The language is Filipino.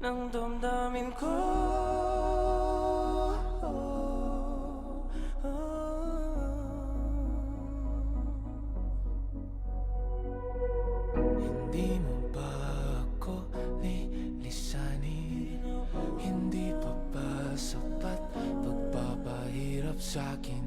ng damdamin ko. Hindi mo ba ako lilisanin? Hindi pa ba sapat pagpapahirap sa'kin?